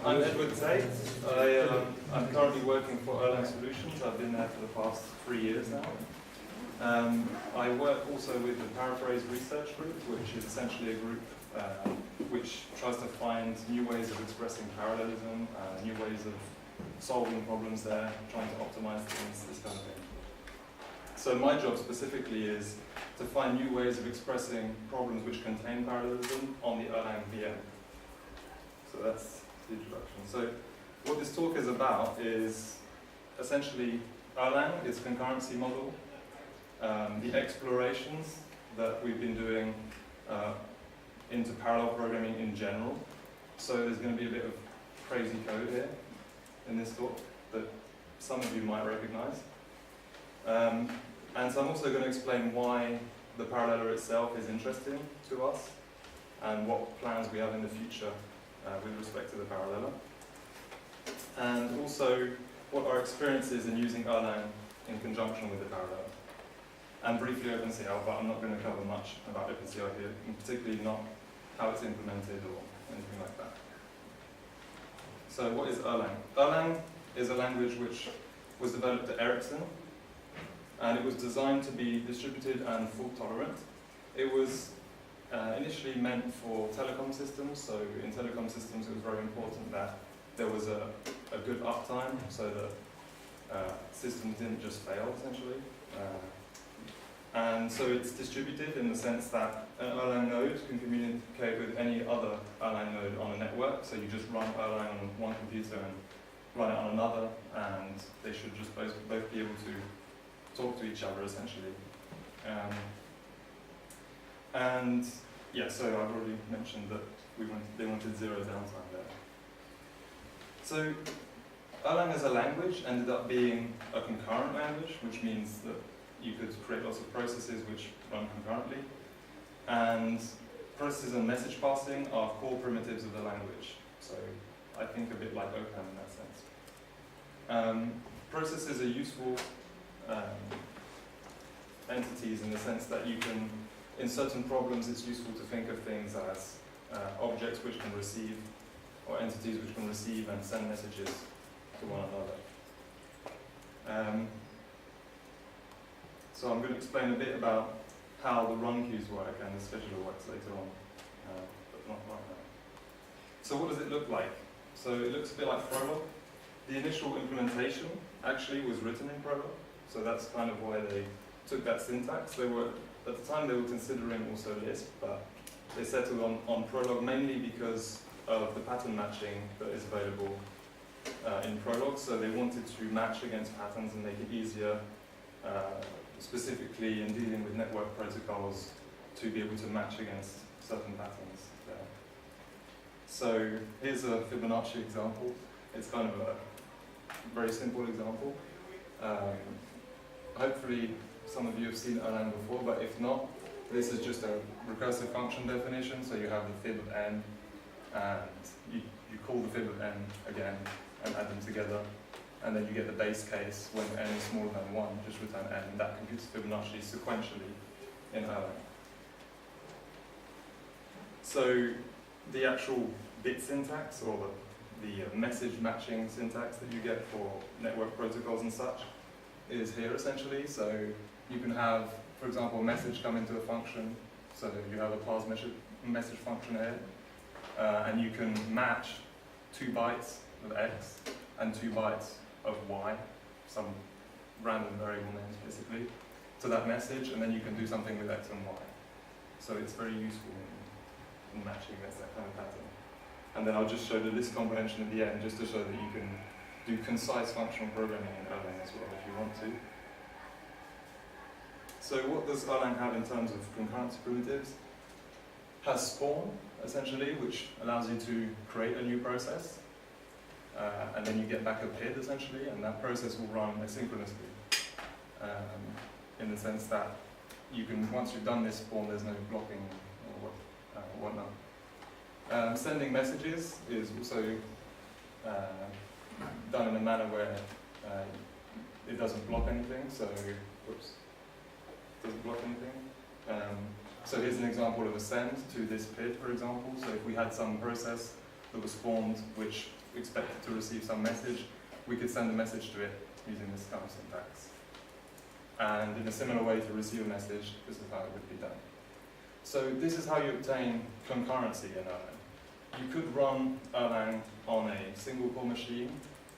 I'm Edward Tate. I'm currently working for Erlang Solutions. I've been there for the past 3 years now. I work also with the ParaPhrase research group, which is essentially a group which tries to find new ways of expressing parallelism, new ways of solving problems there, trying to optimize things, this kind of thing. So my job specifically is to find new ways of expressing problems which contain parallelism on the Erlang VM. So that's the introduction. So what this talk is about is essentially Erlang, its concurrency model, the explorations that we've been doing into parallel programming in general. So there's going to be a bit of crazy code here in this talk that some of you might recognize. And so I'm also going to explain why the Parallella itself is interesting to us and what plans we have in the future with respect to the Parallella. And also what our experience is in using Erlang in conjunction with the Parallella. And briefly OpenCL, but I'm not going to cover much about OpenCL here, and particularly not how it's implemented or anything like that. So what is Erlang? Erlang is a language which was developed at Ericsson, and it was designed to be distributed and fault tolerant. It was initially meant for telecom systems, so in telecom systems it was very important that there was a good uptime so that systems didn't just fail, essentially. And so it's distributed in the sense that an Erlang node can communicate with any other Erlang node on a network, so you just run Erlang on one computer and run it on another, and they should just both be able to talk to each other, essentially. And yeah, so I've already mentioned that they wanted zero downtime there. So Erlang as a language ended up being a concurrent language, which means that you could create lots of processes which run concurrently. And processes and message passing are core primitives of the language. So I think a bit like Open in that sense. Processes are useful entities in the sense that you can, in certain problems, it's useful to think of things as objects which can receive, or entities which can receive and send messages to one another. So I'm going to explain a bit about how the run queues work and the scheduler works later on, but not right now. So what does it look like? So it looks a bit like Prolog. The initial implementation actually was written in Prolog, so that's kind of why they took that syntax. They were, at the time they were considering also Lisp, but they settled on Prolog mainly because of the pattern matching that is available in Prolog. So they wanted to match against patterns and make it easier, specifically in dealing with network protocols, to be able to match against certain patterns there. So here's a Fibonacci example. It's kind of a very simple example. Hopefully some of you have seen Erlang before, but if not, this is just a recursive function definition. So you have the fib of n, and you call the fib of n again and add them together. And then you get the base case when n is smaller than 1, just return n, and that computes Fibonacci sequentially in Erlang. So the actual bit syntax, or the message matching syntax that you get for network protocols and such, is here essentially. So you can have, for example, a message come into a function. So you have a parse message function here, and you can match 2 bytes of x and 2 bytes of y, some random variable names basically, to that message, and then you can do something with x and y. So it's very useful in matching against that kind of pattern. And then I'll just show the list comprehension at the end, just to show that you can do concise functional programming in Erlang as well if you want to. So what does Erlang have in terms of concurrency primitives? Has spawn, essentially, which allows you to create a new process. And then you get back a PID, essentially, and that process will run asynchronously. In the sense that you can, once you've done this spawn, there's no blocking or whatnot. Sending messages is also done in a manner where it doesn't block anything, so, whoops, doesn't block anything. So here's an example of a send to this PID, for example. So if we had some process that was spawned, which expected to receive some message, we could send a message to it using this kind of syntax. And in a similar way to receive a message, this is how it would be done. So this is how you obtain concurrency in Erlang. You could run Erlang on a single core machine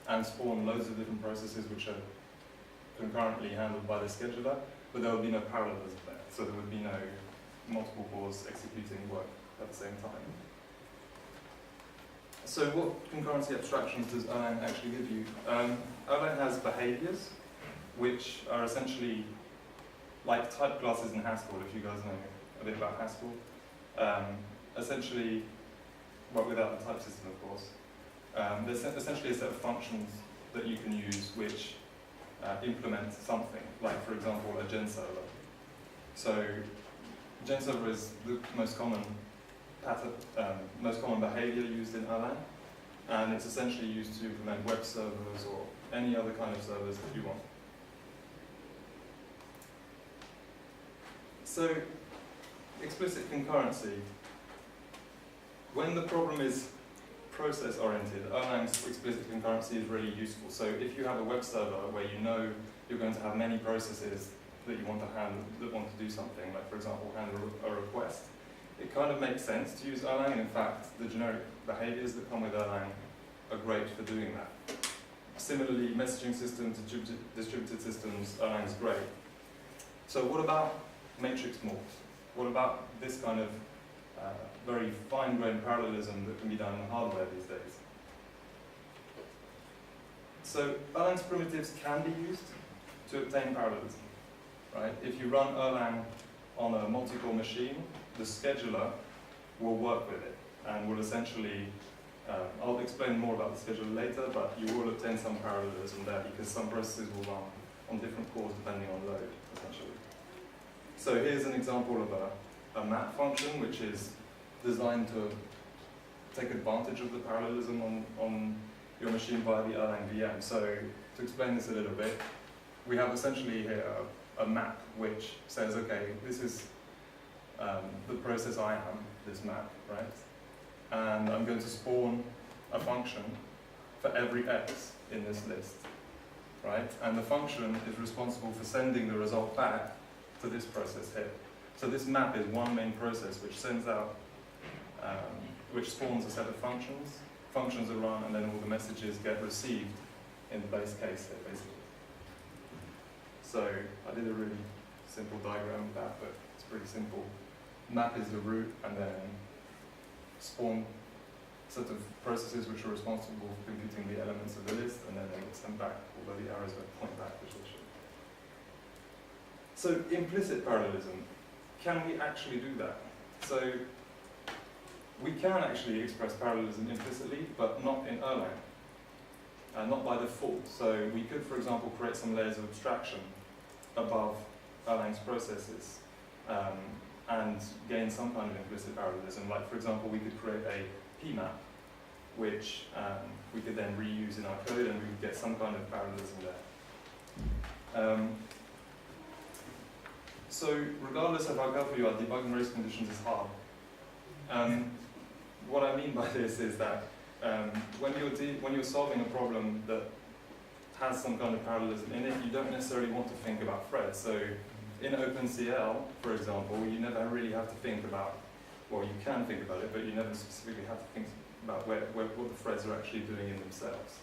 and spawn loads of different processes which are concurrently handled by the scheduler, but there would be no parallelism there. So there would be no multiple cores executing work at the same time. So what concurrency abstractions does Erlang actually give you? Erlang has behaviors, which are essentially like type classes in Haskell, if you guys know a bit about Haskell. Essentially, well, without the type system, of course. There's essentially a set of functions that you can use which implement something, like, for example, a gen server. So gen server is the most common behavior used in Erlang, and it's essentially used to implement web servers or any other kind of servers that you want. So, explicit concurrency. When the problem is process-oriented, Erlang's explicit concurrency is really useful. So if you have a web server where you know you're going to have many processes that you want to handle, that want to do something, like, for example, handle a request, it kind of makes sense to use Erlang. In fact, the generic behaviors that come with Erlang are great for doing that. Similarly, messaging systems, distributed systems, Erlang is great. So what about matrix morphs? What about this kind of very fine-grained parallelism that can be done in hardware these days? So Erlang's primitives can be used to obtain parallelism, right? If you run Erlang on a multi-core machine, the scheduler will work with it and will essentially, I'll explain more about the scheduler later, but you will obtain some parallelism there because some processes will run on different cores depending on load, essentially. So here's an example of a map function which is designed to take advantage of the parallelism on your machine via the Erlang VM. So to explain this a little bit, we have essentially here a map which says, okay, this is the process I am, this map, right? And I'm going to spawn a function for every x in this list, right? And the function is responsible for sending the result back to this process here. So this map is one main process which sends out, which spawns a set of functions. Functions are run, and then all the messages get received in the base case here, basically. So I did a really simple diagram of that, but it's pretty simple. Map is the root, and then spawn set of processes which are responsible for computing the elements of the list, and then they get sent back, although the arrows don't point back, which they should. So implicit parallelism, can we actually do that? So we can actually express parallelism implicitly, but not in Erlang, not by default. So we could, for example, create some layers of abstraction above Erlang's processes and gain some kind of implicit parallelism. Like, for example, we could create a p-map, which we could then reuse in our code, and we would get some kind of parallelism there. So regardless of how careful you are, debugging race conditions is hard. What I mean by this is that when you're solving a problem that has some kind of parallelism in it, you don't necessarily want to think about threads. So in OpenCL, for example, you never really have to think about, well, you can think about it, but you never specifically have to think about what the threads are actually doing in themselves.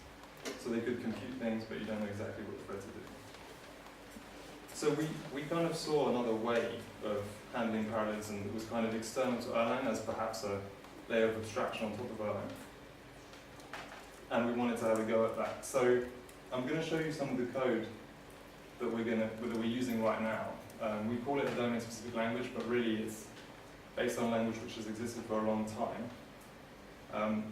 So they could compute things, but you don't know exactly what the threads are doing. So we kind of saw another way of handling parallelism that was kind of external to Erlang as perhaps a layer of abstraction on top of Erlang. And we wanted to have a go at that. So I'm going to show you some of the code that we're using right now. We call it a domain-specific language, but really it's based on language which has existed for a long time.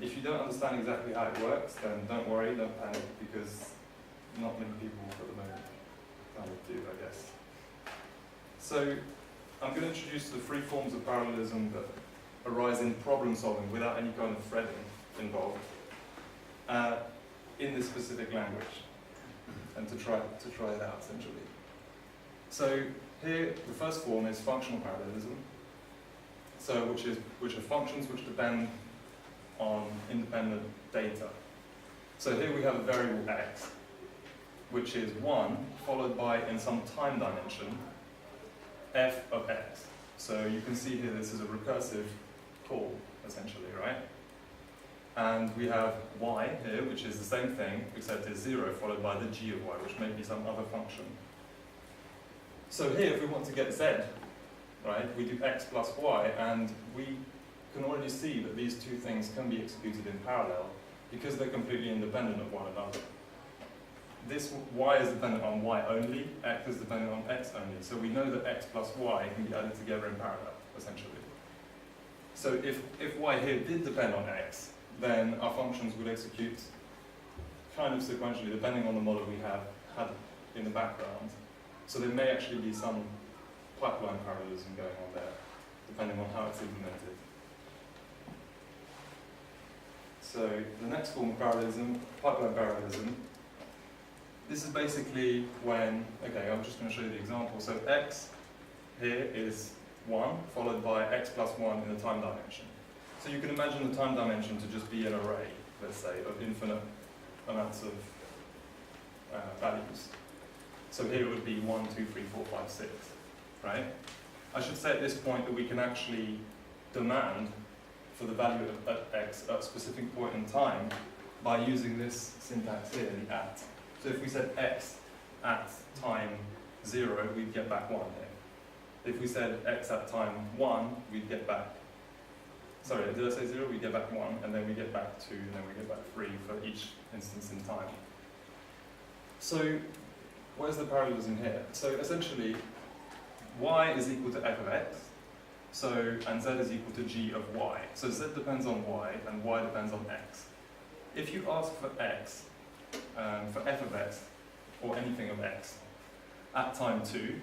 If you don't understand exactly how it works, then don't worry, don't panic, because not many people at the moment kind of do, I guess. So I'm going to introduce the three forms of parallelism that arise in problem solving without any kind of threading involved in this specific language, and to try it out essentially. So here the first form is functional parallelism. So which are functions which depend on independent data. So here we have a variable x, which is 1 followed by, in some time dimension, f of x. So you can see here this is a recursive call, essentially, right? And we have y here, which is the same thing, except it's 0 followed by the g of y, which may be some other function. So here, if we want to get z, right, we do x plus y, and we can already see that these two things can be executed in parallel because they're completely independent of one another. This y is dependent on y only, x is dependent on x only. So we know that x plus y can be added together in parallel, essentially. So if y here did depend on x, then our functions would execute kind of sequentially, depending on the model we had in the background. So there may actually be some pipeline parallelism going on there, depending on how it's implemented. So the next form of parallelism, pipeline parallelism, this is basically when, okay, I'm just going to show you the example. So x here is 1, followed by x plus 1 in the time dimension. So you can imagine the time dimension to just be an array, let's say, of infinite amounts of values. So here it would be 1, 2, 3, 4, 5, 6, right? I should say at this point that we can actually demand for the value of x at a specific point in time by using this syntax here, the at. So if we said x at time 0, we'd get back 1 here. If we said x at time 1, we'd get back, sorry, did I say 0? We'd get back 1, and then we get back 2, and then we get back 3 for each instance in time. So where's the parallelism here? So essentially, y is equal to f of x, and z is equal to g of y. So z depends on y, and y depends on x. If you ask for x, for f of x, or anything of x, at time 2,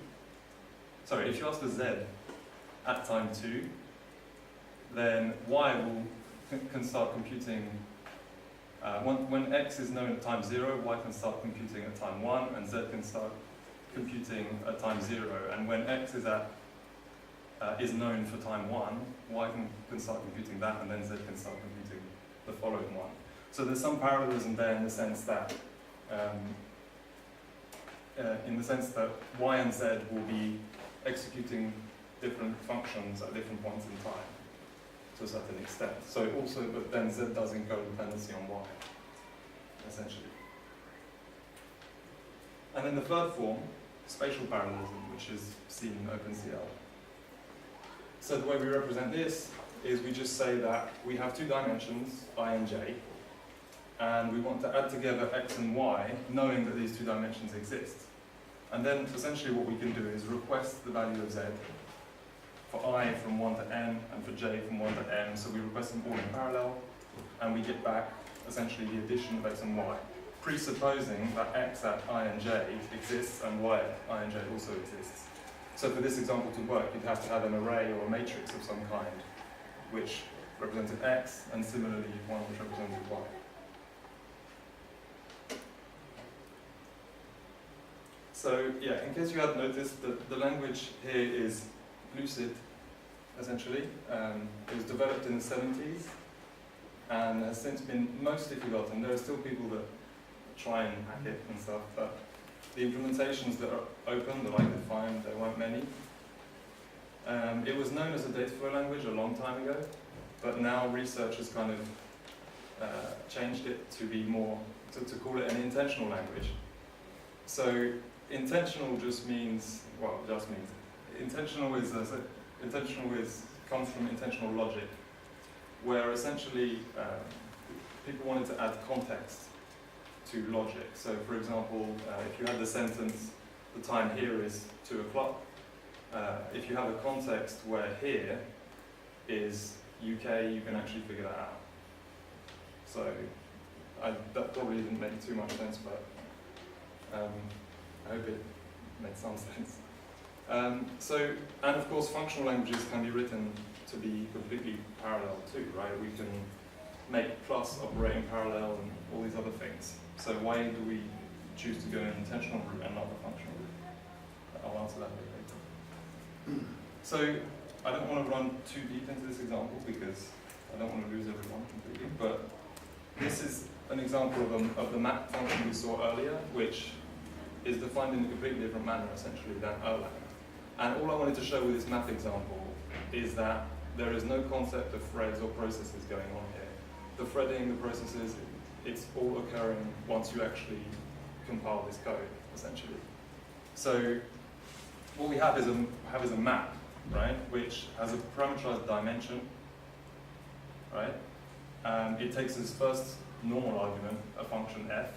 sorry, if you ask for z at time 2, then y can start computing, when x is known at time 0, y can start computing at time 1, and z can start computing at time 0. And when x is known for time 1, y can start computing that, and then z can start computing the following one. So there's some parallelism there in the sense that y and z will be executing different functions at different points in time to a certain extent. So also, but then z does encode dependency on y, essentially. And then the third form, spatial parallelism, which is seen in OpenCL. So the way we represent this is we just say that we have two dimensions, I and j, and we want to add together x and y, knowing that these two dimensions exist. And then essentially what we can do is request the value of z for I from 1 to n, and for j from 1 to n, so we request them all in parallel, and we get back essentially the addition of x and y, presupposing that x at I and j exists and y at I and j also exists. So for this example to work, you'd have to have an array or a matrix of some kind, which represented x, and similarly one which represented y. So yeah, in case you hadn't noticed, the language here is Lucid, essentially. It was developed in the 70s and has since been mostly forgotten. There are still people that try and hack it and stuff, but the implementations that are open, that I could find, there weren't many. It was known as a data flow language a long time ago, but now research has kind of changed it to be more, to call it an intentional language. So intentional just means, well, just means, intentional comes from intentional logic, where essentially people wanted to add context to logic. So for example, if you had the sentence, the time here is 2 o'clock, if you have a context where here is UK, you can actually figure that out. So that probably didn't make too much sense, but I hope it made some sense. And of course functional languages can be written to be completely parallel too, right? We can make plus operating parallel and all these other things. So why do we choose to go an intentional route and not the functional route? I'll answer that a bit later. So I don't want to run too deep into this example because I don't want to lose everyone completely, but this is an example of the map function we saw earlier, which is defined in a completely different manner, essentially, than Erlang. And all I wanted to show with this map example is that there is no concept of threads or processes going on here. The threading, the processes, it's all occurring once you actually compile this code, essentially. So what we have is a map, right, which has a parameterized dimension, right? It takes as first normal argument a function f,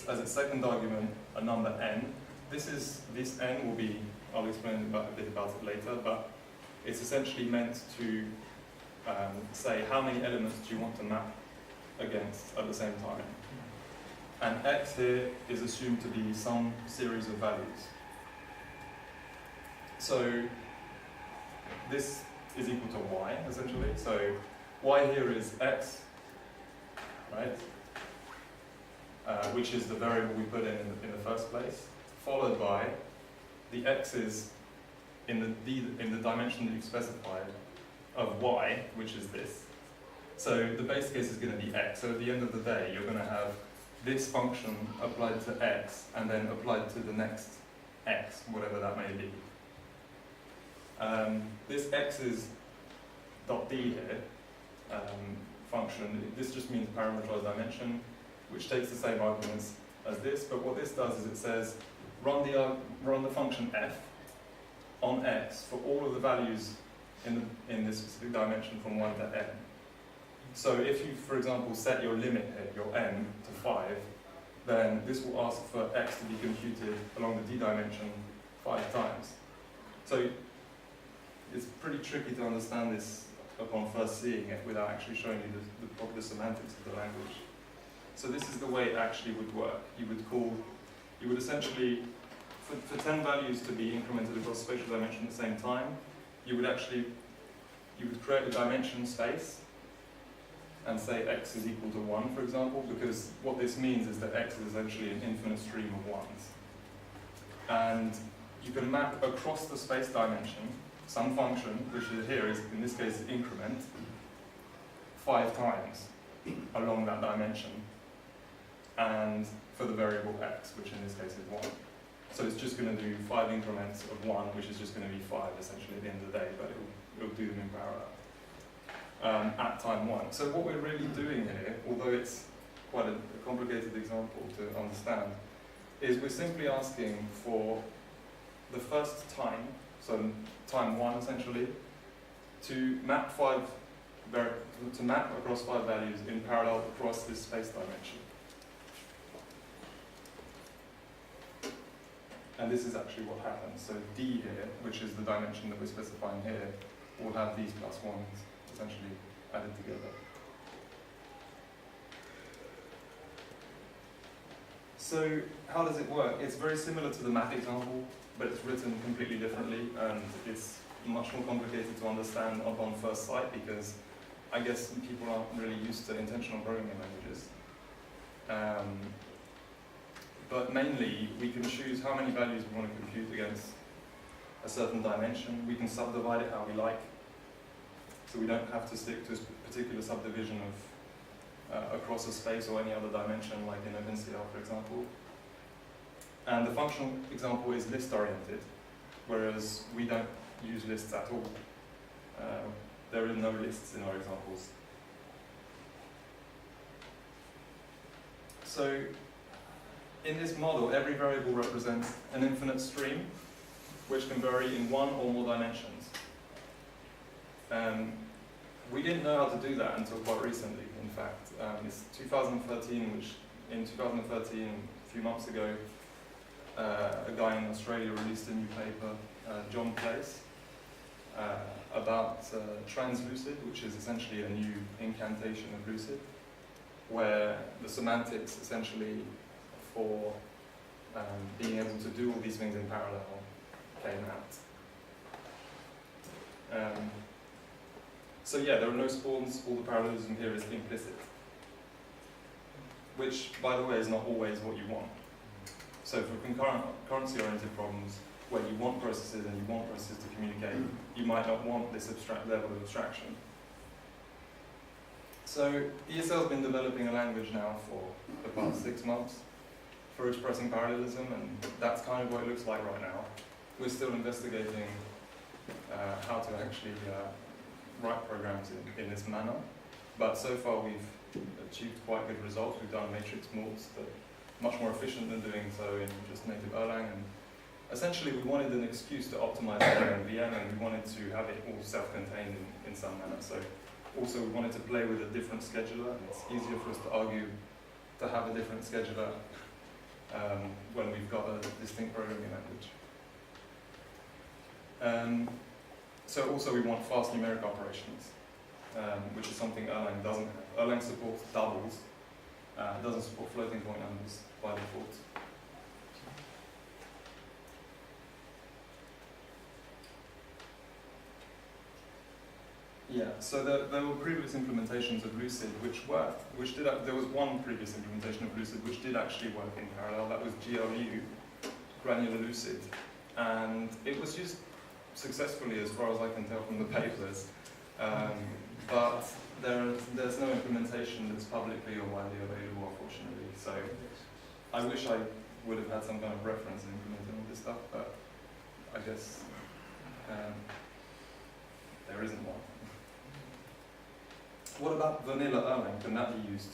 as its second argument a number n. This n will be, I'll explain a bit about it later, but it's essentially meant to say how many elements do you want to map against at the same time. And x here is assumed to be some series of values. So this is equal to y, essentially. So y here is x, right? Which is the variable we put in the first place, followed by the x's in the dimension that you've specified of y, which is this. So the base case is going to be x. So at the end of the day, you're going to have this function applied to x and then applied to the next x, whatever that may be. This x's dot d here function, this just means parameterized dimension, which takes the same arguments as this, but what this does is it says run the function f on x for all of the values in this specific dimension from 1 to n. So if you, for example, set your limit here, your n, to 5, then this will ask for x to be computed along the d dimension 5 times. So it's pretty tricky to understand this upon first seeing it without actually showing you the semantics of the language. So this is the way it actually would work. You would essentially, for 10 values to be incremented across spatial dimension at the same time, you would create a dimension space and say x is equal to 1, for example, because what this means is that x is essentially an infinite stream of ones. And you can map across the space dimension some function, which here is, in this case, increment, 5 times along that dimension, and for the variable x, which in this case is 1. So it's just going to do 5 increments of 1, which is just going to be 5, essentially, at the end of the day, but it'll do them in parallel at time 1. So what we're really doing here, although it's quite a complicated example to understand, is we're simply asking for the first time, so time 1 essentially, to map across 5 values in parallel across this space dimension. And this is actually what happens. So D here, which is the dimension that we're specifying here, will have these plus 1s essentially added together. So how does it work? It's very similar to the math example, but it's written completely differently, and it's much more complicated to understand upon first sight because I guess people aren't really used to intentional programming languages. But mainly, we can choose how many values we want to compute against a certain dimension. We can subdivide it how we like, so we don't have to stick to a particular subdivision of across a space or any other dimension, like in Intensiona, for example. And the functional example is list-oriented, whereas we don't use lists at all. There are no lists in our examples. So, in this model, every variable represents an infinite stream, which can vary in 1 or more dimensions. We didn't know how to do that until quite recently, in fact. It's 2013, which in 2013, a few months ago, a guy in Australia released a new paper, John Place, about translucid, which is essentially a new incantation of lucid, where the semantics essentially for being able to do all these things in parallel came out. So yeah, there are no spawns, all the parallelism here is implicit, which, by the way, is not always what you want. So for concurrency-oriented problems, where you want processes and you want processes to communicate, you might not want this abstract level of abstraction. So PSkel has been developing a language now for the past 6 months for expressing parallelism, and that's kind of what it looks like right now. We're still investigating how to actually write programs in this manner, but so far we've achieved quite good results. We've done matrix morphs that are much more efficient than doing so in just native Erlang, and essentially we wanted an excuse to optimize Erlang and VM, and we wanted to have it all self-contained in some manner. So also we wanted to play with a different scheduler, and it's easier for us to argue to have a different scheduler when we've got a distinct programming language. So also we want fast numeric operations, which is something Erlang doesn't have. Erlang supports doubles, it doesn't support floating point numbers by default. Yeah, so there were previous implementations of Lucid which worked, there was one previous implementation of Lucid which did actually work in parallel. That was GLU, Granular Lucid, and it was used successfully as far as I can tell from the papers, but there's no implementation that's publicly or widely available, unfortunately. So I wish I would have had some kind of reference in implementing all this stuff, but I guess there isn't one. What about vanilla Erlang? Can that be used?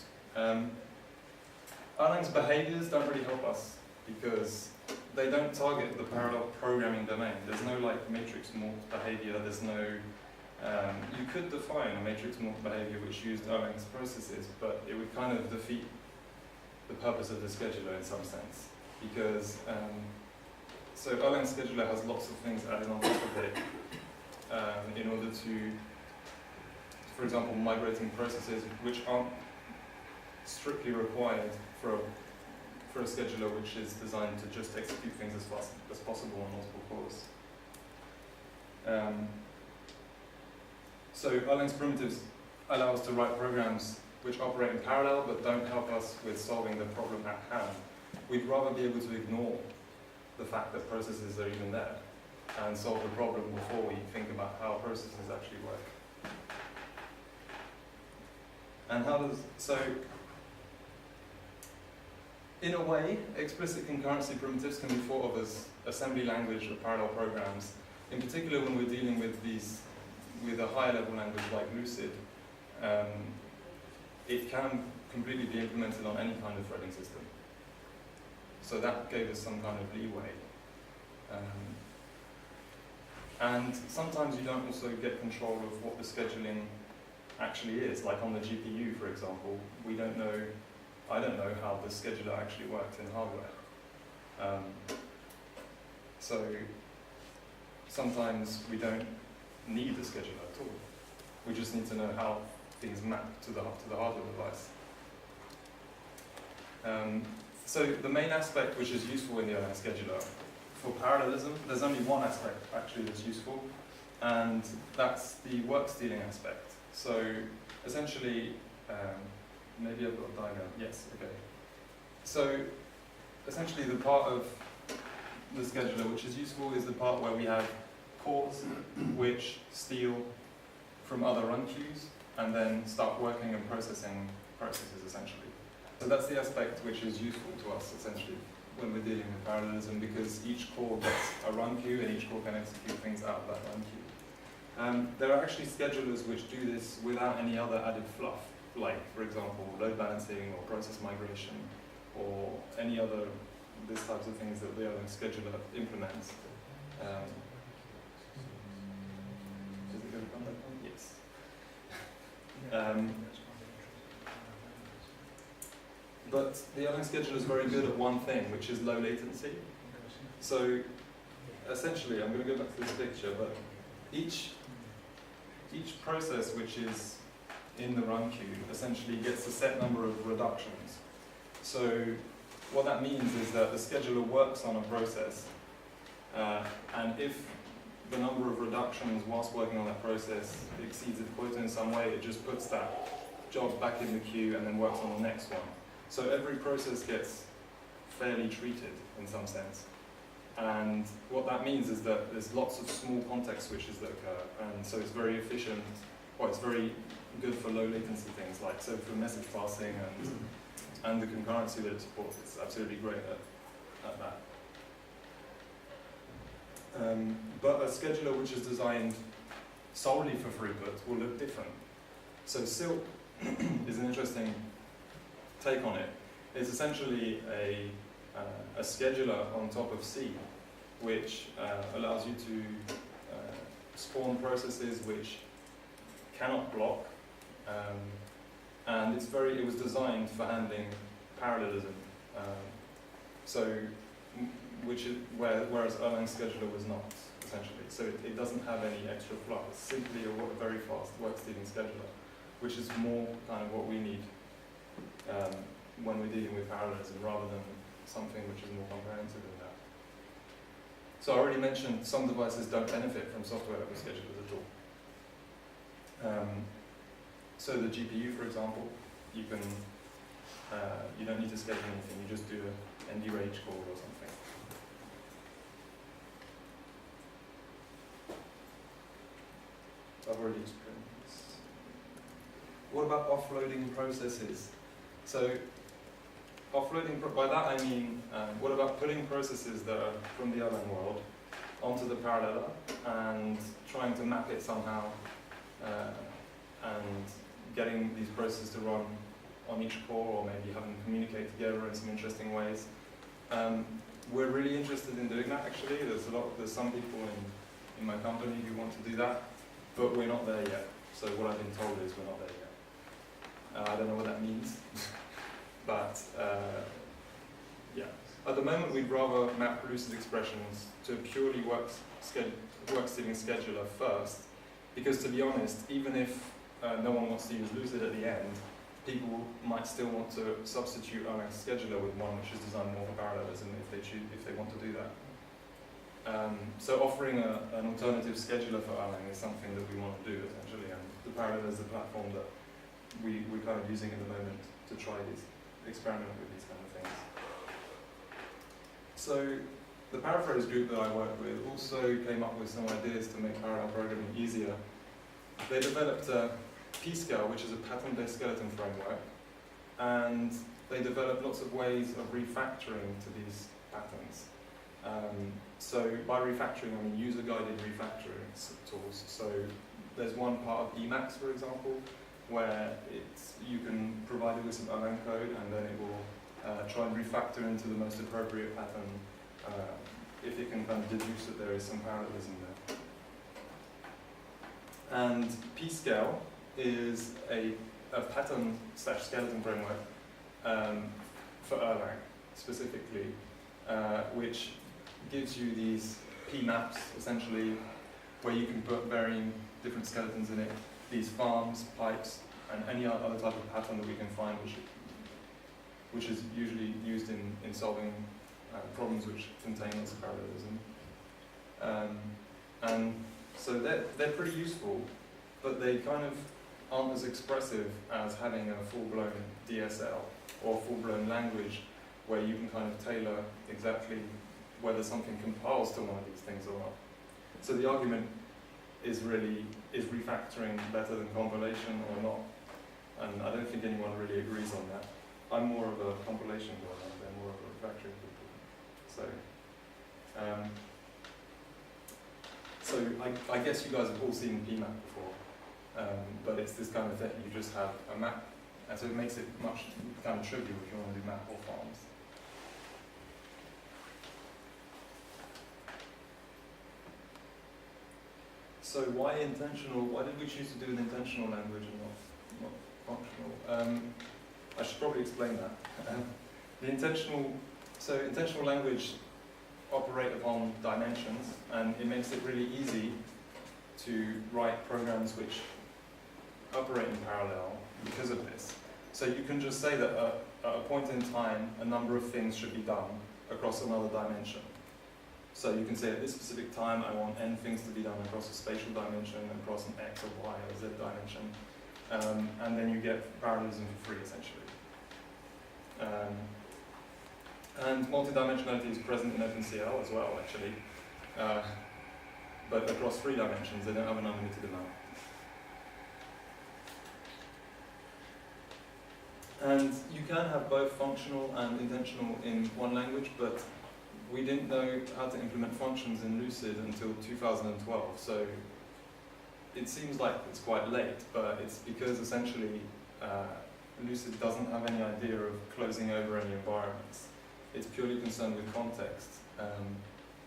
Erlang's behaviors don't really help us because they don't target the parallel programming domain. There's no like matrix morph behavior. There's no. You could define a matrix morph behavior which used Erlang's processes, but it would kind of defeat the purpose of the scheduler in some sense, because so Erlang's scheduler has lots of things added on top of it in order to, for example, migrating processes which aren't strictly required for a scheduler which is designed to just execute things as fast as possible on multiple cores. So Erlang's primitives allow us to write programs which operate in parallel but don't help us with solving the problem at hand. We'd rather be able to ignore the fact that processes are even there and solve the problem before we think about how processes actually work. And how does, so in a way, explicit concurrency primitives can be thought of as assembly language of parallel programs, in particular when we're dealing with with a higher level language like Lucid. It can completely be implemented on any kind of threading system. So that gave us some kind of leeway. And sometimes you don't also get control of what the scheduling actually is. Like on the GPU, for example, I don't know how the scheduler actually works in hardware. So sometimes we don't need the scheduler at all. We just need to know how things map to the hardware device. So the main aspect which is useful in the Erlang scheduler for parallelism, there's only one aspect actually that's useful, and that's the work stealing aspect. So essentially, maybe I've got a diagram. Yes, okay. So essentially the part of the scheduler which is useful is the part where we have cores which steal from other run queues and then start working and processing processes essentially. So that's the aspect which is useful to us essentially when we're dealing with parallelism, because each core gets a run queue and each core can execute things out of that run queue. There are actually schedulers which do this without any other added fluff, like, for example, load balancing or process migration or any other these types of things that the Erlang scheduler implements. Is it going to come back on? Yes. But the Erlang scheduler is very good at one thing, which is low latency. So essentially, I'm going to go back to this picture, but each process which is in the run queue essentially gets a set number of reductions. So what that means is that the scheduler works on a process, and if the number of reductions whilst working on that process exceeds its quota in some way, it just puts that job back in the queue and then works on the next one. So every process gets fairly treated in some sense. And what that means is that there's lots of small context switches that occur, and so it's very efficient, or it's very good for low latency things, like so for message passing and the concurrency that it supports. It's absolutely great at that. But a scheduler which is designed solely for throughput will look different. So Silk is an interesting take on it. It's essentially a scheduler on top of C, which allows you to spawn processes which cannot block, and it was designed for handling parallelism. Whereas Erlang scheduler was not, essentially. So it doesn't have any extra fluff. It's simply a very fast work-stealing scheduler, which is more kind of what we need when we're dealing with parallelism, rather than something which is more comprehensive than that. So I already mentioned some devices don't benefit from software level schedulers at all. So the GPU, for example, you don't need to schedule anything. You just do an ND-rage call or something. I've already explained this. What about offloading processes? So offloading, by that I mean, what about putting processes that are from the Erlang world onto the Parallella and trying to map it somehow and getting these processes to run on each core, or maybe having them communicate together in some interesting ways. We're really interested in doing that, actually. There's some people in my company who want to do that, but we're not there yet. So what I've been told is we're not there yet. I don't know what that means, but yeah. At the moment, we'd rather map lucid expressions to a purely work-stealing scheduler first, because to be honest, even if no one wants to use lucid at the end, people might still want to substitute Erlang scheduler with one which is designed more for parallelism if they want to do that. So offering an alternative scheduler for Erlang is something that we want to do, essentially, and the Parallella is the platform that we're kind of using at the moment to try experiment with these kind of things. So the ParaPhrase group that I work with also came up with some ideas to make parallel programming easier. They developed PSkel, which is a pattern-based skeleton framework, and they developed lots of ways of refactoring to these patterns. So by refactoring, I mean user-guided refactoring tools. So there's one part of Emacs, for example, where you can provide it with some Erlang code, and then it will try and refactor into the most appropriate pattern if it can kind of deduce that there is some parallelism there. And PSkel is a pattern/skeleton framework for Erlang specifically, which gives you these P maps, essentially, where you can put varying different skeletons in it, these farms, pipes, and any other type of pattern that we can find, which is usually used in solving problems which contain lots of parallelism. And so they're pretty useful, but they kind of aren't as expressive as having a full-blown DSL or full-blown language where you can kind of tailor exactly whether something compiles to one of these things or not. So the argument is refactoring better than compilation or not? And I don't think anyone really agrees on that. I'm more of a compilation guy, and they're more of a refactoring people. So I guess you guys have all seen PMAP before, but it's this kind of thing. You just have a map, and so it makes it much kind of trivial if you want to do map or farms. So why intentional? Why did we choose to do an intentional language and not functional? I should probably explain that. Intentional language operate upon dimensions, and it makes it really easy to write programs which operate in parallel because of this. So you can just say that at a point in time, a number of things should be done across another dimension. So you can say at this specific time, I want n things to be done across a spatial dimension, across an x or y or z dimension, and then you get parallelism for free, essentially. And multidimensionality is present in OpenCL as well, actually. But across 3 dimensions, they don't have an unlimited amount. And you can have both functional and intentional in one language, but we didn't know how to implement functions in Lucid until 2012. So it seems like it's quite late, but it's because essentially Lucid doesn't have any idea of closing over any environments. It's purely concerned with context.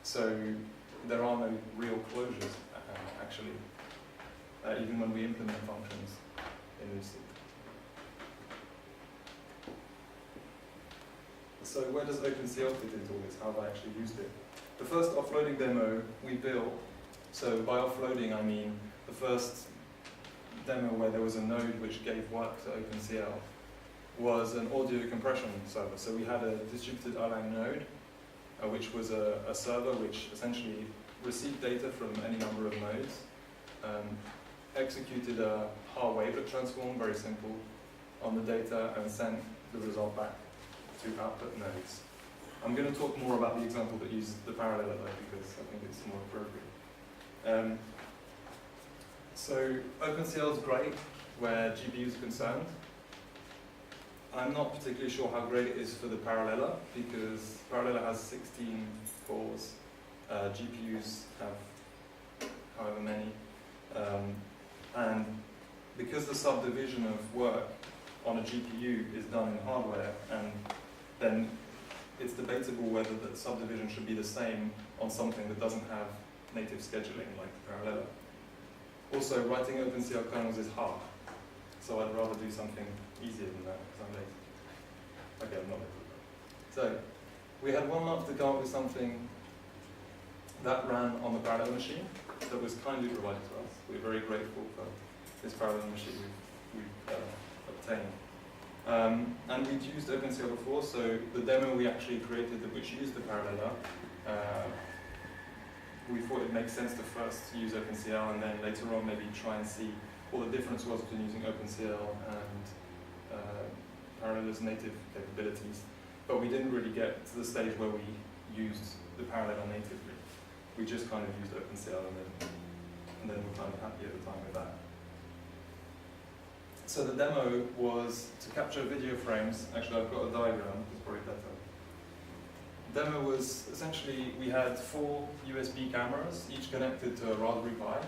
So there are no real closures, actually, even when we implement functions in Lucid. So where does OpenCL fit into all this? How have I actually used it? The first offloading demo we built, so by offloading I mean the first demo where there was a node which gave work to OpenCL, was an audio compression server. So we had a distributed Erlang node, which was a server which essentially received data from any number of nodes, executed a har wavelet transform, very simple, on the data, and sent the result back to output nodes. I'm going to talk more about the example that uses the Parallella though, because I think it's more appropriate. So OpenCL is great where GPUs are concerned. I'm not particularly sure how great it is for the Parallella, because Parallella has 16 cores, GPUs have however many, and because the subdivision of work on a GPU is done in hardware, and then it's debatable whether the subdivision should be the same on something that doesn't have native scheduling like the Parallella. Also, writing OpenCL kernels is hard, so I'd rather do something easier than that, because I'm lazy. Okay, I'm not lazy. So, we had 1 month to come up with something that ran on the Parallella machine that was kindly provided to us. We're very grateful for this Parallella machine we've obtained. And we'd used OpenCL before, so the demo we actually created which used the Parallella, we thought it makes sense to first use OpenCL and then later on maybe try and see what the difference was between using OpenCL and Parannella's native capabilities. But we didn't really get to the stage where we used the Parallella natively. We just kind of used OpenCL and then we're kind of happy at the time with that. So the demo was to capture video frames. Actually, I've got a diagram, it's probably better. The demo was essentially, we had 4 USB cameras, each connected to a Raspberry Pi,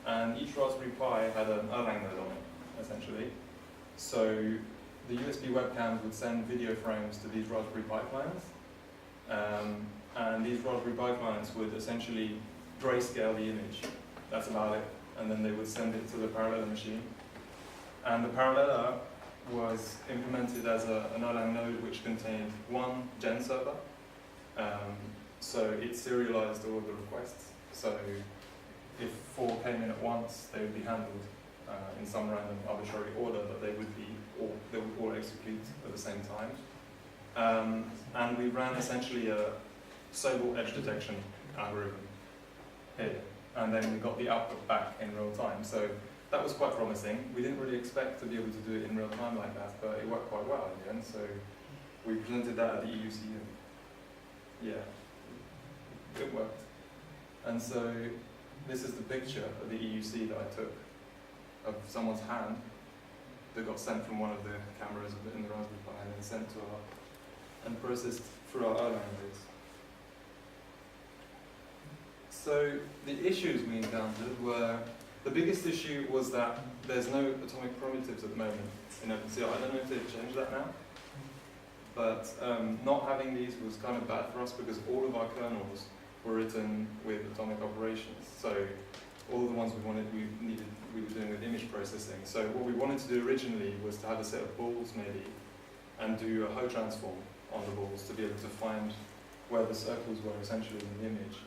and each Raspberry Pi had an Erlang node on it, essentially. So the USB webcams would send video frames to these Raspberry Pi clients, and these Raspberry Pi clients would essentially grayscale the image. That's about it. And then they would send it to the Parallella machine. And the Parallella was implemented as an Erlang node which contained 1 gen server. So it serialized all of the requests. So if 4 came in at once, they would be handled in some random arbitrary order, but they would all execute at the same time. And we ran essentially a Sobel edge detection algorithm here, and then we got the output back in real time. So that was quite promising. We didn't really expect to be able to do it in real time like that, but it worked quite well in the end. So we presented that at the EUC, and yeah, it worked. And so this is the picture of the EUC that I took of someone's hand that got sent from one of the cameras in the Raspberry Pi and then sent to our, and processed through our Erlang nodes. So the issues we encountered were, the biggest issue was that there's no atomic primitives at the moment in OpenCL. I don't know if they've changed that now, but not having these was kind of bad for us because all of our kernels were written with atomic operations. So all the ones we were doing with image processing. So what we wanted to do originally was to have a set of balls maybe and do a Ho transform on the balls to be able to find where the circles were essentially in the image.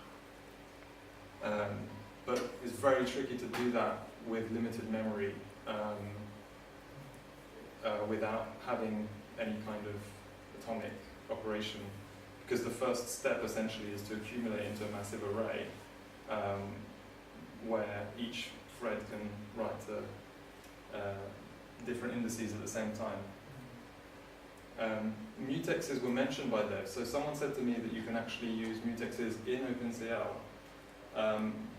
But it's very tricky to do that with limited memory without having any kind of atomic operation, because the first step essentially is to accumulate into a massive array where each thread can write different indices at the same time. Mutexes were mentioned by devs, so someone said to me that you can actually use mutexes in OpenCL.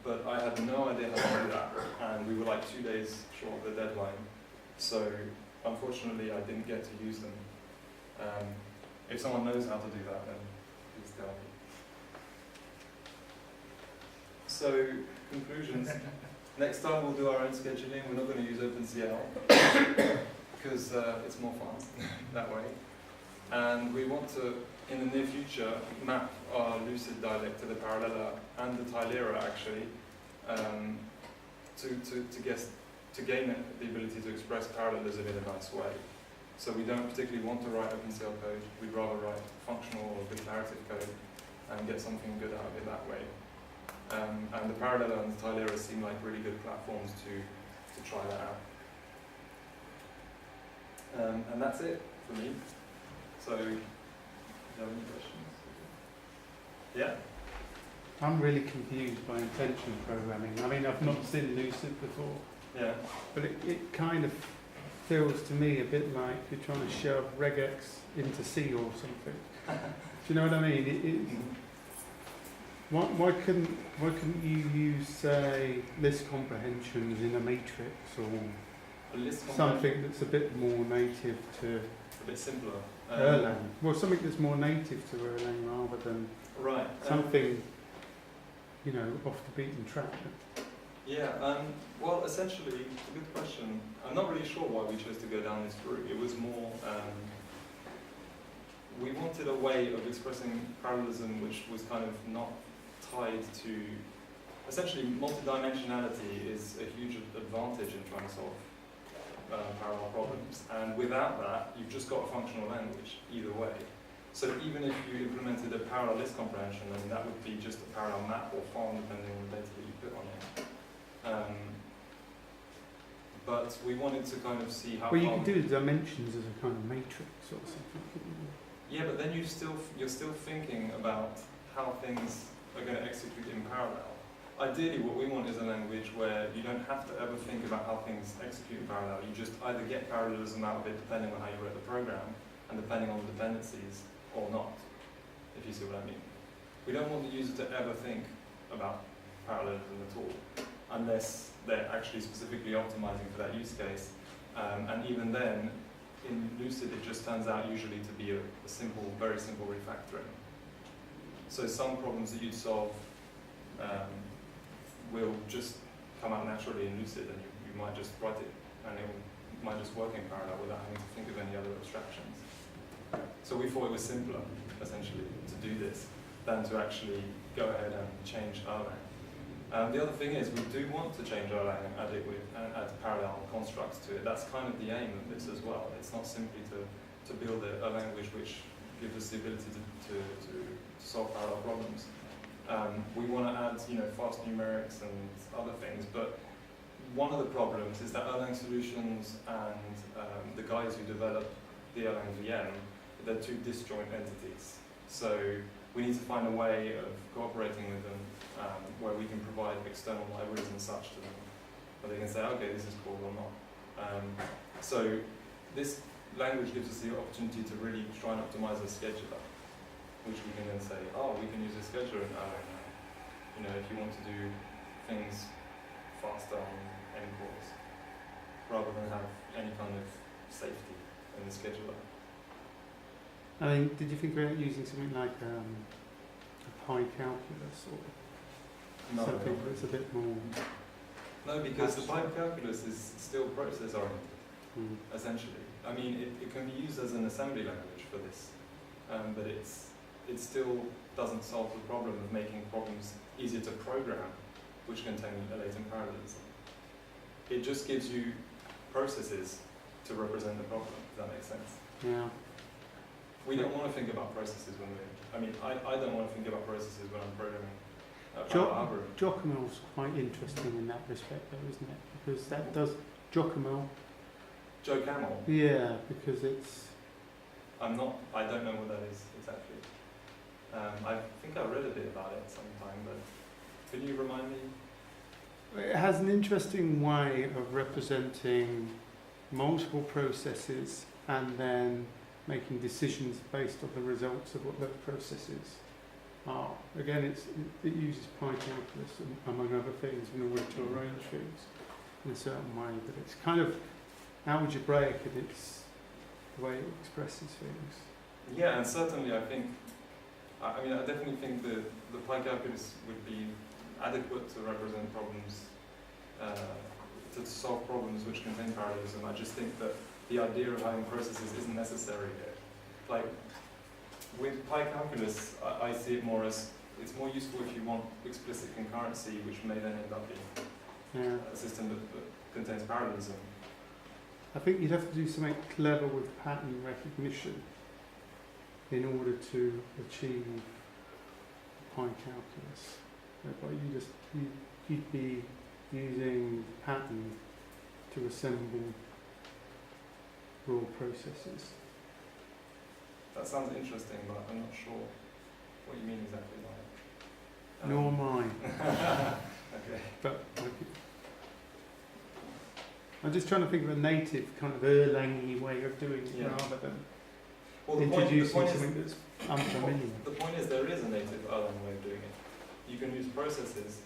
But I had no idea how to do that, and we were like 2 days short of the deadline. So unfortunately I didn't get to use them. If someone knows how to do that, then please tell me. So, conclusions. Next time we'll do our own scheduling. We're not going to use OpenCL because it's more fun that way. And we want to, in the near future, map our Lucid dialect to the Parallella and the Tilera actually, to gain the ability to express parallelism in a nice way. So we don't particularly want to write OpenCL code. We'd rather write functional or declarative code and get something good out of it that way. And the Parallella and the Tilera seem like really good platforms to try that out. And that's it for me. So, do you have any questions? Yeah? I'm really confused by intentional programming. I mean, I've not seen Lucid before. Yeah. But it kind of feels to me a bit like you're trying to shove regex into C or something. Do you know what I mean? Why couldn't you use, say, list comprehensions in a matrix or something that's a bit more native to a bit simpler. Erlang? Well, something that's more native to Erlang rather than something, you know, off the beaten track. Yeah, well, essentially, it's a good question. I'm not really sure why we chose to go down this route. It was more, we wanted a way of expressing parallelism which was kind of not tied to, essentially, multidimensionality is a huge advantage in trying to solve parallel problems. And without that, you've just got a functional language, either way. So even if you implemented a parallel list comprehension, then that would be just a parallel map or form, depending on the data that you put on it. But we wanted to kind of see how. Well, you could do the dimensions as a kind of matrix or something. Yeah, but then you're still thinking about how things are going to execute in parallel. Ideally, what we want is a language where you don't have to ever think about how things execute in parallel. You just either get parallelism out of it depending on how you wrote the program and depending on the dependencies or not, if you see what I mean. We don't want the user to ever think about parallelism at all, unless they're actually specifically optimizing for that use case. And even then, in Lucid, it just turns out usually to be a simple, very simple refactoring. So some problems that you'd solve will just come out naturally in Lucid, and you might just write it, and it might just work in parallel without having to think of any other abstractions. So we thought it was simpler, essentially, to do this than to actually go ahead and change Erlang. The other thing is, we do want to change Erlang and add parallel constructs to it. That's kind of the aim of this as well. It's not simply to build a language which gives us the ability to solve parallel problems. We want to add, fast numerics and other things, but one of the problems is that Erlang solutions and the guys who develop the Erlang VM, they're two disjoint entities. So we need to find a way of cooperating with them where we can provide external libraries and such to them, where they can say, okay, this is cool or not. So this language gives us the opportunity to really try and optimize a scheduler, which we can then say, oh, we can use a scheduler in Erlang now. If you want to do things faster on any cores, rather than have any kind of safety in the scheduler. I mean, did you think about using something like a pi calculus or something that's a bit more? No, because the pi calculus is still process oriented, essentially. I mean, it can be used as an assembly language for this, but it still doesn't solve the problem of making problems easier to program, which contain a latent parallelism. It just gives you processes to represent the problem, if that makes sense. Yeah. We don't want to think about processes when I don't want to think about processes when I'm programming algorithm. Jockemel's quite interesting in that respect though, isn't it? Because that does, Joccomel. Joe Camel? Yeah, because it's... I don't know what that is exactly. I think I read a bit about it sometime, but can you remind me? It has an interesting way of representing multiple processes and then making decisions based on the results of what those processes are. Again, it uses pi calculus among other things in order to arrange things in a certain way, but it's kind of algebraic in its the way it expresses things. Yeah, and certainly I think, I mean, I definitely think that the Pi calculus would be adequate to represent problems, to solve problems which contain parallelism. I just think that the idea of having processes isn't necessary here. Like, with Pi calculus, I see it more as, it's more useful if you want explicit concurrency, which may then end up being a system that contains parallelism. I think you'd have to do something clever with pattern recognition in order to achieve Pi calculus. But you'd be using pattern to assemble raw processes. That sounds interesting, but I'm not sure what you mean exactly by it. Nor mine. Okay. But I'm just trying to think of a native kind of Erlang-y way of doing it rather than introducing something that's unfamiliar. The point is there is a native Erlang way of doing it. You can use processes,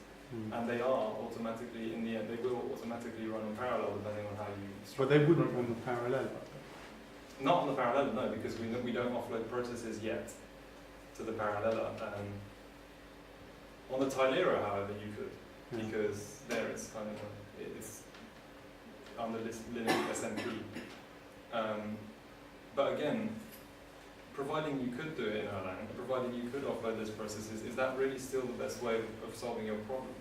and they are automatically, in the end, they will automatically run in parallel depending on how you structure. But they wouldn't run the parallel. Not on the Parallella, no, because we don't offload processes yet to the Parallella. On the Tilera, however, you could, because there it's kind of it's under Linux SMP. But again, providing you could do it in Erlang, providing you could offload those processes, is that really still the best way of solving your problem?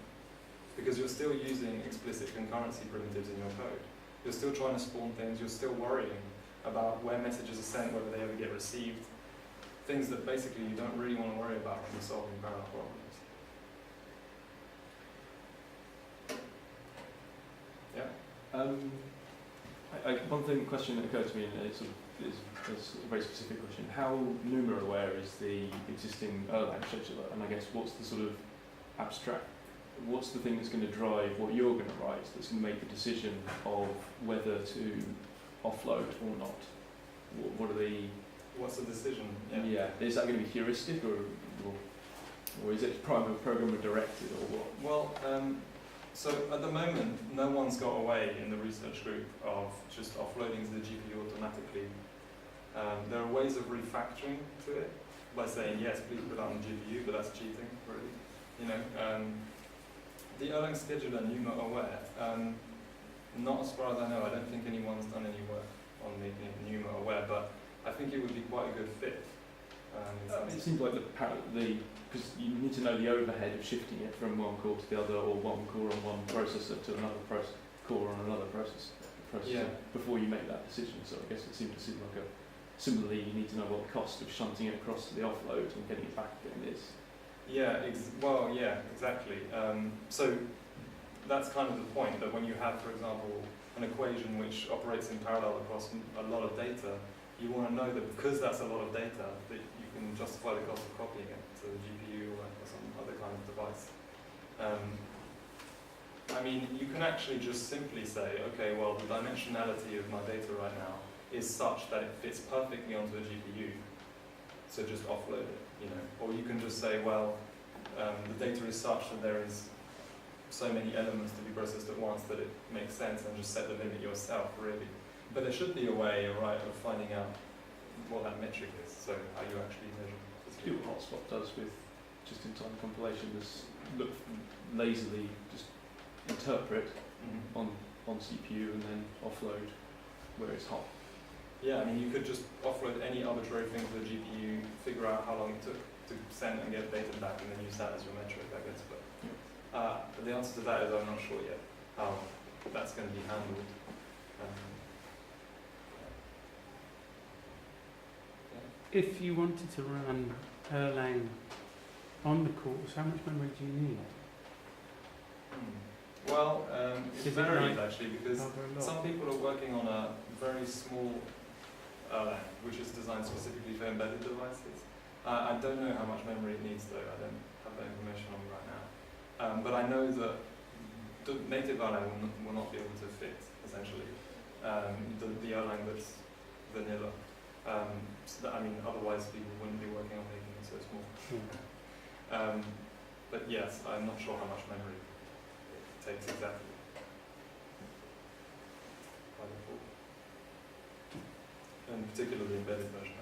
Because you're still using explicit concurrency primitives in your code. You're still trying to spawn things, you're still worrying about where messages are sent, whether they ever get received. Things that basically you don't really want to worry about when you're solving parallel problems. Yeah? One question that occurred to me, and it's a very specific question. How NUMA aware is the existing Erlang scheduler? And I guess what's the sort of abstract, what's the thing that's going to drive what you're going to write, that's going to make the decision of whether to offload or not? What are the... What's the decision? Yeah. Is that going to be heuristic or is it programmer directed or what? Well, so at the moment, no one's got away in the research group of just offloading to the GPU automatically. There are ways of refactoring to it by saying, yes, please put it on the GPU, but that's cheating, really. You know, the Erlang scheduler NUMA aware, not as far as I know, I don't think anyone's done any work on making it NUMA aware, but I think it would be quite a good fit. It seems like because you need to know the overhead of shifting it from one core to the other, or one core on one processor to another core on another processor before you make that decision. So I guess it seems to seem like similarly you need to know what the cost of shunting it across to the offload and getting it back again is. Yeah, exactly. So that's kind of the point, that when you have, for example, an equation which operates in parallel across a lot of data, you want to know that because that's a lot of data, that you can justify the cost of copying it to the GPU or some other kind of device. I mean, you can actually just simply say, okay, well, the dimensionality of my data right now is such that it fits perfectly onto a GPU, so just offload it, you know. Or you can just say, well, the data is such that there is so many elements to be processed at once that it makes sense, and just set the limit yourself, really. But there should be a way, right, of finding out what that metric is, so how you actually measure. Do what Hotspot does with just-in-time compilation, is look lazily, just interpret on CPU and then offload where it's hot. Yeah, I mean, you could just offload any arbitrary thing to the GPU, figure out how long it took to send and get data back, and then use that as your metric, I guess. But the answer to that is I'm not sure yet how that's going to be handled. If you wanted to run Erlang on the course, how much memory do you need? Well, it varies actually, because Not some people are working on a very small Erlang, which is designed specifically for embedded devices. I don't know how much memory it needs though, I don't have that information on me right now. But I know that the native Erlang will not be able to fit, essentially, the Erlang that's vanilla. So that, I mean, otherwise people wouldn't be working on making it so small. But yes, I'm not sure how much memory it takes exactly. By default. and particularly the embedded version.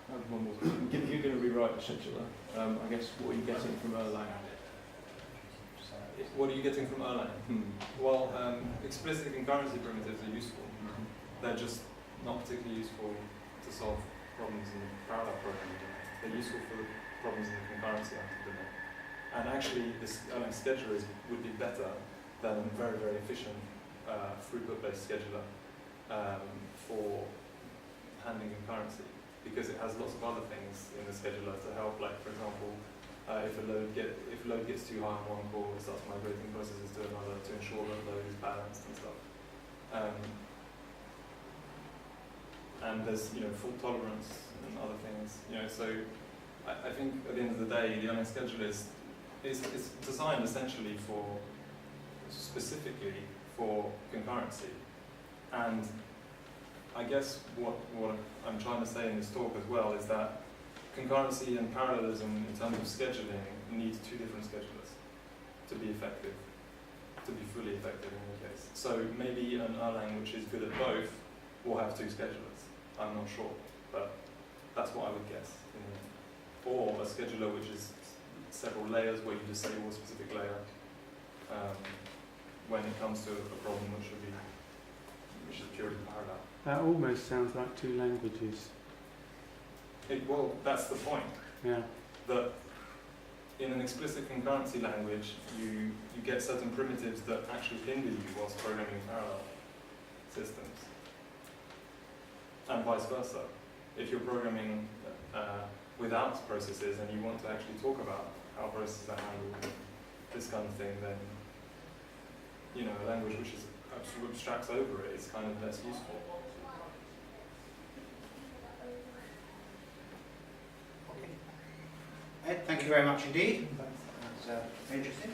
I have one more question. If you're going to rewrite the scheduler, I guess what are you getting from Erlang? What are you getting from Erlang? Well, explicit concurrency primitives are useful. They're just not particularly useful to solve problems in the parallel programming domain. They're useful for the problems in the concurrency domain. And actually, this Erlang scheduler would be better than a very, very efficient throughput-based scheduler for handling concurrency, because it has lots of other things in the scheduler to help. Like, for example, if a load gets too high on one core, it starts migrating processes to another to ensure that load is balanced and stuff. And there's fault tolerance and other things. So I think at the end of the day, the Erlang scheduler is designed essentially specifically for concurrency. And I guess what I'm trying to say in this talk as well is that concurrency and parallelism in terms of scheduling need two different schedulers to be effective, to be fully effective in any case. So maybe an Erlang which is good at both will have two schedulers. I'm not sure, but that's what I would guess. Or a scheduler which is several layers where you disable a specific layer when it comes to a problem which is purely parallel. That almost sounds like two languages. Well, that's the point. Yeah. That in an explicit concurrency language, you get certain primitives that actually hinder you whilst programming parallel systems. And vice versa. If you're programming without processes and you want to actually talk about how processes are handled, this kind of thing, then a language which is abstracts over it is kind of less useful. Ed, thank you very much indeed. That's interesting.